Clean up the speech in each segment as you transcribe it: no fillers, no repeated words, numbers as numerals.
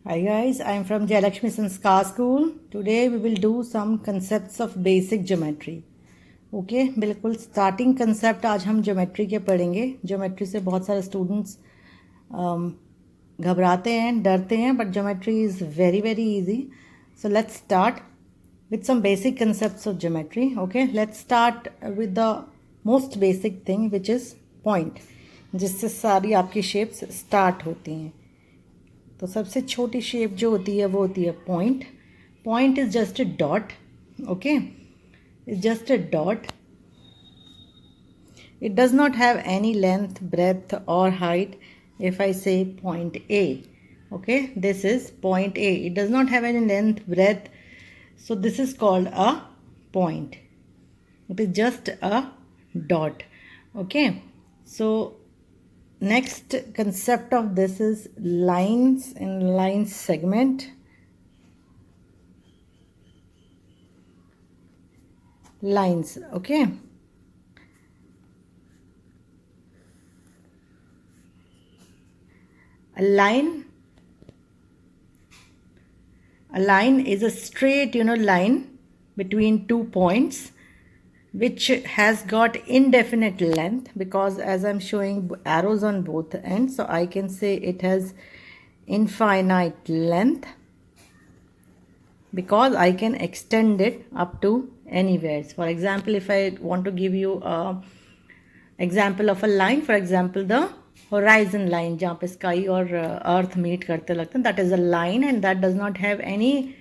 Hi guys, I am from Jayalakshmi Sanskar School. Today we will do some concepts of basic geometry. Okay बिल्कुल starting concept आज हम geometry के पढ़ेंगे. Geometry से बहुत सारे स्टूडेंट्स घबराते हैं, डरते हैं, but geometry is very very easy. So let's start with some basic concepts of geometry. Okay, let's start with the most basic thing, which is point, जिससे सारी आपकी शेप्स स्टार्ट होती हैं. तो सबसे छोटी शेप जो होती है वो होती है point. Point is just a dot. Okay, is just a dot. It does not have any length, breadth और height. if I say point A, okay, this is point A. It does not have any length, breadth, so this is called a point. It is just a dot. Okay, so next concept of this is lines and line segment. Lines, okay. A line is a straight, line between two points which has got indefinite length, because as I'm showing arrows on both ends, so I can say it has infinite length because I can extend it up to anywhere. For example, if I want to give you a example of a line, for example the horizon line, जहाँ पे sky और earth meet करते लगते हैं, that is a line and that does not have any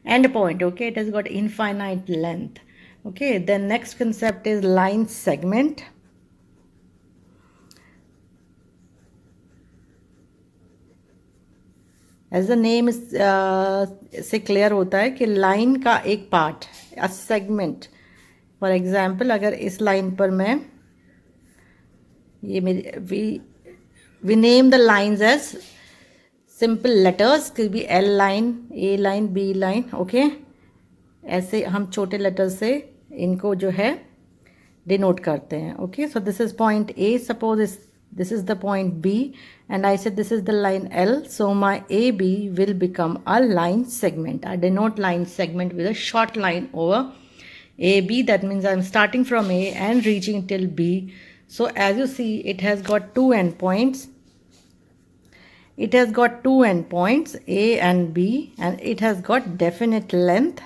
end point. Okay, it has got infinite length. Okay, then next concept is line segment. As the name is से clear होता है कि line का एक part, a segment. For example, अगर इस line पर मैं ये मेरी we name the lines as simple letters. Could be L line, A line, B line. Okay, ऐसे हम छोटे letters से इनको जो है denote करते हैं. Okay, so this is point A. Suppose this is the point B and I said this is the line L, so my AB will become a line segment. I denote line segment with a short line over AB. That means I'm starting from A and reaching till B. So as you see, it has got two endpoints. It has got two endpoints, A and B, and it has got definite length.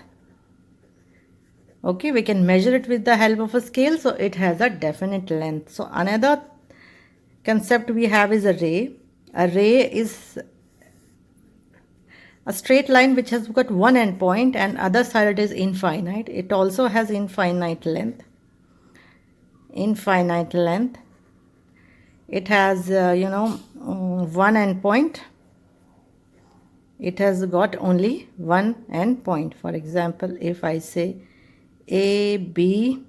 Okay, we can measure it with the help of a scale, so it has a definite length. So another concept we have is a ray. A ray is a straight line which has got one endpoint and other side is infinite. It also has infinite length. Infinite length. It has one endpoint. It has got only one endpoint. For example, if I say AB,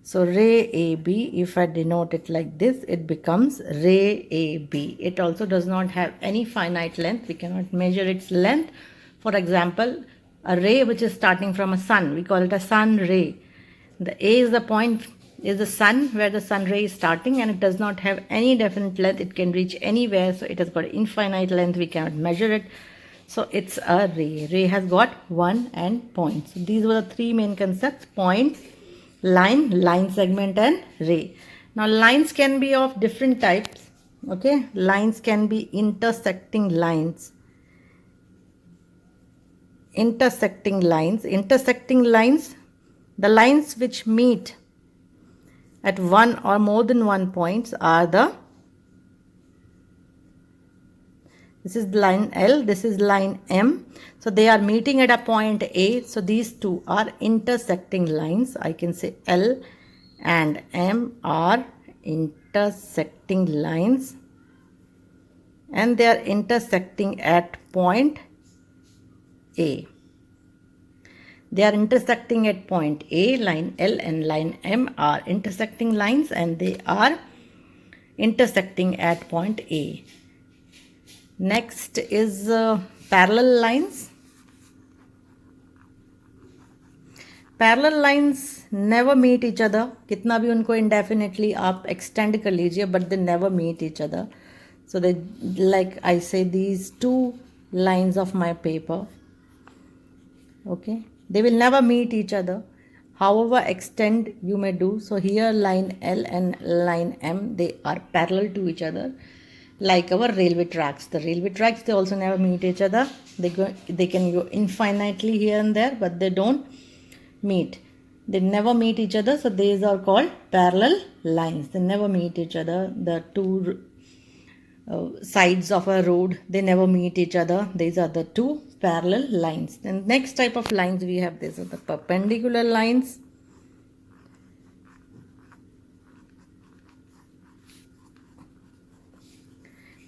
so ray AB, if I denote it like this, it becomes ray AB. It also does not have any finite length. We cannot measure its length. For example, a ray which is starting from a sun, we call it a sun ray. The A is the point, is the sun, where the sun ray is starting, and it does not have any definite length. It can reach anywhere, so it has got infinite length. We cannot measure it. So it's a ray. Ray has got one endpoint. So these were the three main concepts: point, line, line segment, and ray. Now lines can be of different types. Okay, lines can be intersecting lines. Intersecting lines. Intersecting lines, the lines which meet at one or more than one points are this is line L, this is line M. So they are meeting at a point A. So these two are intersecting lines. I can say L and M are intersecting lines, and they are intersecting at point A. They are intersecting at point A. Line L and line M are intersecting lines and they are intersecting at point A. Next is parallel lines. Parallel lines never meet each other. कितना भी उनको indefinitely आप extend कर लीजिए, but they never meet each other. So they, like I say, these two lines of my paper. Okay, they will never meet each other. However extend you may do. So here line L and line M, they are parallel to each other, like our railway tracks. The railway tracks, they also never meet each other. They can go infinitely here and there, but they don't meet. They never meet each other. So these are called parallel lines. They never meet each other. The two sides of a road, they never meet each other. These are the two parallel lines. And next type of lines we have, these are the perpendicular lines.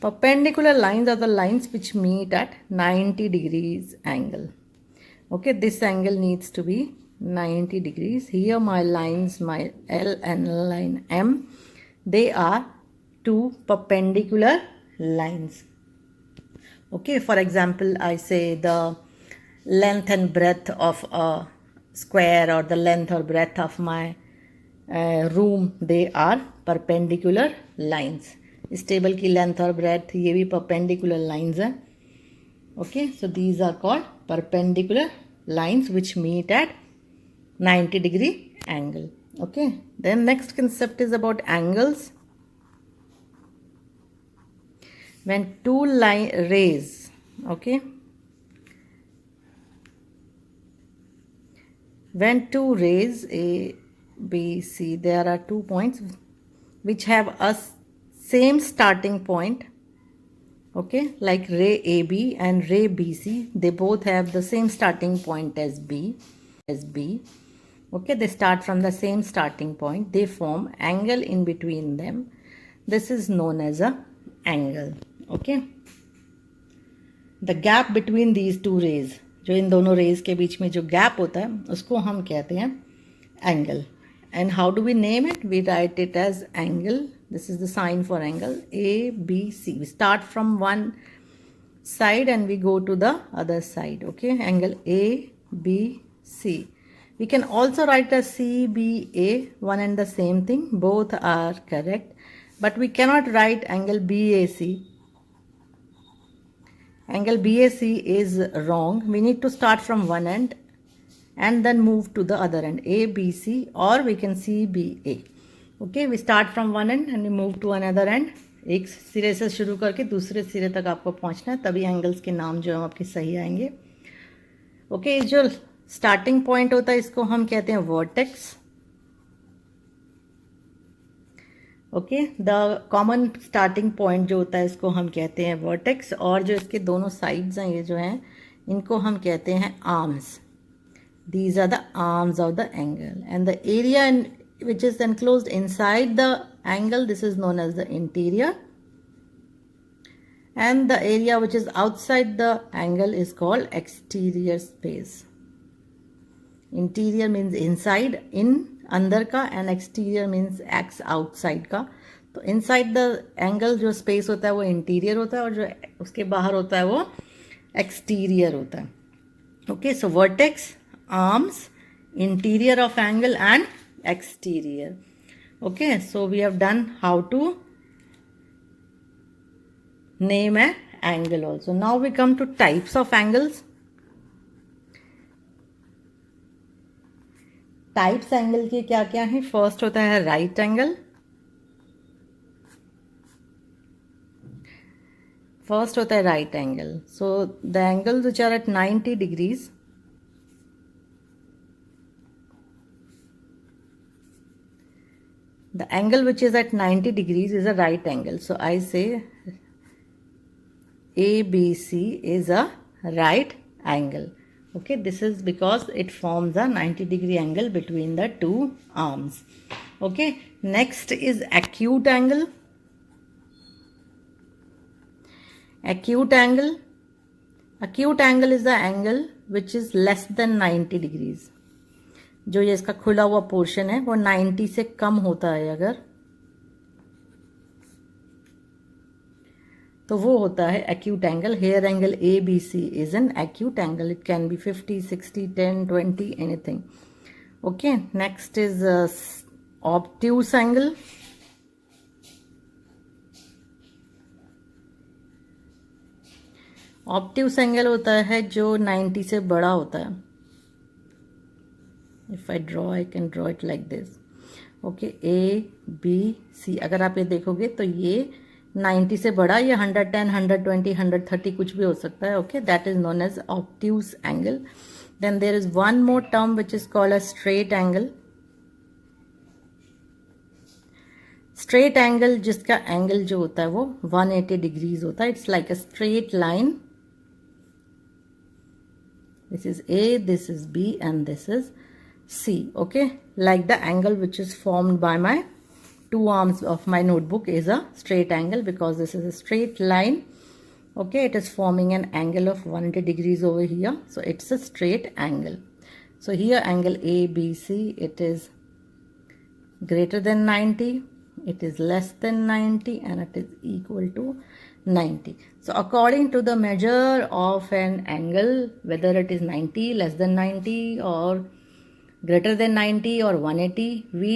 Perpendicular lines are the lines which meet at 90 degrees angle. Okay, this angle needs to be 90 degrees. Here my lines, my L and line M, they are two perpendicular lines. Okay, for example, I say the length and breadth of a square, or the length or breadth of my room, they are perpendicular lines. इस table की length और breath ये भी perpendicular lines हैं. Okay, so these are called perpendicular lines which meet at 90 degree angle. Okay, then next concept is about angles. When two rays, okay, when two rays A, B, C, there are 2 points which have a same starting point. Okay, like ray AB and ray BC, they both have the same starting point as B. Okay, they start from the same starting point. They form angle in between them. This is known as a angle. Okay, the gap between these two rays, जो इन दोनों rays के बीच में जो gap होता है, उसको हम कहते हैं angle. And how do we name it? We write it as angle. This is the sign for angle, A, B, C. We start from one side and we go to the other side. Okay, angle A, B, C. We can also write as C, B, A, one and the same thing. Both are correct. But we cannot write angle BAC. Angle BAC is wrong. We need to start from one end and then move to the other end, A, B, C, or we can C, B, A. Okay, we start from one end and we move to another end. एक सिरे से शुरू करके दूसरे सिरे तक आपको पहुंचना है, तभी एंगल्स के नाम जो हैं आपके सही आएंगे. ओके, जो स्टार्टिंग पॉइंट होता है इसको हम कहते हैं vertex. Okay, the common starting point जो होता है इसको हम कहते हैं वर्टेक्स, और जो इसके दोनों साइड्स हैं ये जो हैं इनको हम कहते हैं arms. These are the arms of the angle, and the area which is enclosed inside the angle, this is known as the interior, and the area which is outside the angle is called exterior space. Interior means inside, in अंदर का, and exterior means x outside का. तो inside the angle जो space होता है वो interior होता है, और जो उसके बाहर होता है वो exterior होता है. Okay, so vertex, arms, interior of angle and exterior. Okay, so we have done how to name an angle also. Now we come to types of angles. Types angle के क्या क्या हैं? First होता है right angle. First होता है right angle. So the angles which are at 90 degrees, the angle which is at 90 degrees is a right angle. So I say ABC is a right angle. Okay, this is because it forms a 90 degree angle between the two arms. Okay, next is acute angle. Acute angle. Acute angle is the angle which is less than 90 degrees. जो ये इसका खुला हुआ portion है वो 90 से कम होता है अगर, तो वो होता है acute angle. Here angle ABC is an acute angle. It can be 50, 60, 10, 20, anything. Okay, next is obtuse angle. Obtuse angle होता है जो 90 से बड़ा होता है. If I draw, I can draw it like this. Okay, a b c. अगर आप ये देखोगे तो ये 90 से बड़ा, ये 110, 120, 130 कुछ भी हो सकता है. Okay, that is known as obtuse angle. Then there is one more term which is called a straight angle. Straight angle, जिसका एंगल जो होता है वो 180 डिग्रीज होता है. It's like a straight line. This is A, this is B, and this is C. Okay, like the angle which is formed by my two arms of my notebook is a straight angle, because this is a straight line. Okay, it is forming an angle of 180 degrees over here, so it's a straight angle. So here angle ABC, it is greater than 90, it is less than 90, and it is equal to 90. So according to the measure of an angle, whether it is 90, less than 90, or greater than 90, or 180, we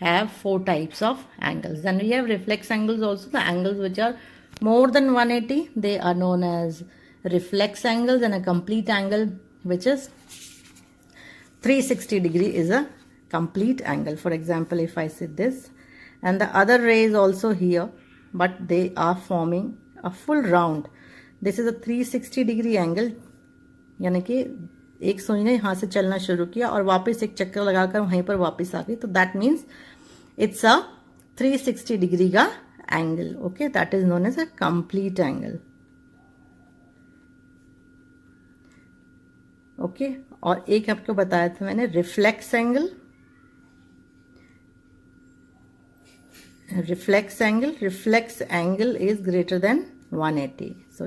have 4 types of angles. Then we have reflex angles also. The angles which are more than 180, they are known as reflex angles, and a complete angle which is 360 degree is a complete angle. For example, if I say this, and the other ray is also here, but they are forming a full round. This is a 360 degree angle. यानी कि एक सुई ने यहाँ से चलना शुरू किया और वापस एक चक्कर लगाकर वहीं पर वापस आ गई, तो that means it's a 360 degree का angle. Okay, that is known as a complete angle. Okay, और एक आपको बताया था मैंने reflex angle. Reflex angle is greater than 180. So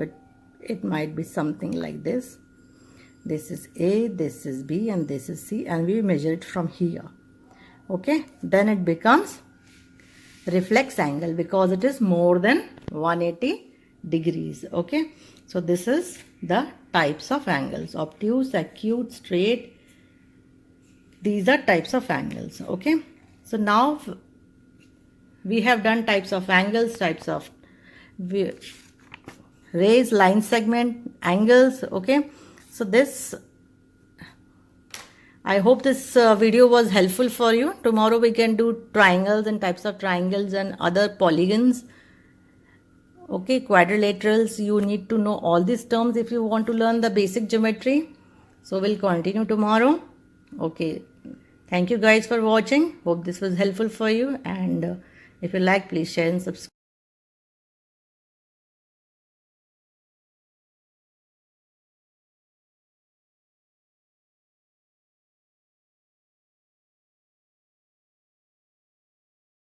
it might be something like this. This is A, this is B, and this is C, and we measure it from here. Okay, then it becomes reflex angle because it is more than 180 degrees. Okay, so this is the types of angles: obtuse, acute, straight. These are types of angles. Okay, so now we have done types of angles, types of rays, line segment, angles. Okay, so this, I hope this video was helpful for you. Tomorrow we can do triangles and types of triangles and other polygons. Okay, quadrilaterals. You need to know all these terms if you want to learn the basic geometry. So we'll continue tomorrow. Okay, thank you guys for watching. Hope this was helpful for you, and if you like, please share and subscribe.